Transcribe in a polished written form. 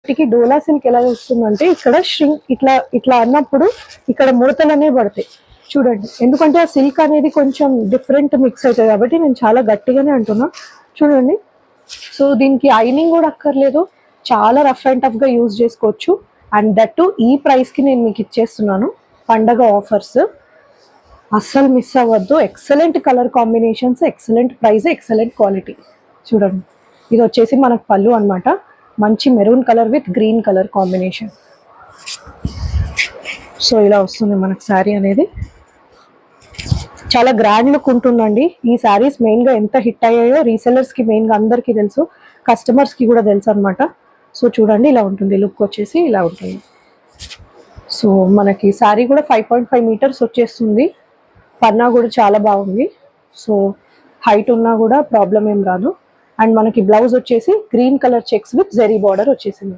వీటికి డోలా సిల్క్ ఎలా వస్తుందంటే ఇక్కడ ష్రింక్ ఇట్లా ఇట్లా అన్నప్పుడు ఇక్కడ ముడతలు అనేవి పడతాయి చూడండి. ఎందుకంటే ఆ సిల్క్ అనేది కొంచెం డిఫరెంట్ మిక్స్ అవుతుంది కాబట్టి నేను చాలా గట్టిగానే అంటున్నా చూడండి. సో దీనికి ఐనింగ్ కూడా అక్కర్లేదు, చాలా రఫ్ అండ్ టఫ్ గా యూజ్ చేసుకోవచ్చు. అండ్ దట్ ఈ ప్రైస్ కి నేను మీకు ఇచ్చేస్తున్నాను. పండగ ఆఫర్స్ అస్సలు మిస్ అవ్వద్దు. Excellent colour combinations, excellent price, excellent quality. చూడండి ఇది వచ్చేసి మనకు పళ్ళు అన్నమాట. మంచి maroon colour with green colour combination. So ఇలా వస్తుంది మనకు శారీ అనేది. చాలా గ్రాండ్ లుక్ ఉంటుందండి. ఈ శారీస్ మెయిన్గా ఎంత హిట్ అయ్యాయో రీసెలర్స్కి మెయిన్గా అందరికీ తెలుసు, కస్టమర్స్కి కూడా తెలుసు అనమాట. సో చూడండి ఇలా ఉంటుంది, లుక్ వచ్చేసి ఇలా ఉంటుంది. సో మనకి శారీ కూడా 5.5 మీటర్స్ వచ్చేస్తుంది. పన్నా కూడా చాలా బాగుంది. సో హైట్ ఉన్నా కూడా ప్రాబ్లం ఏం రాదు. అండ్ మనకి బ్లౌజ్ వచ్చేసి green colour checks with zari border వచ్చేసింది.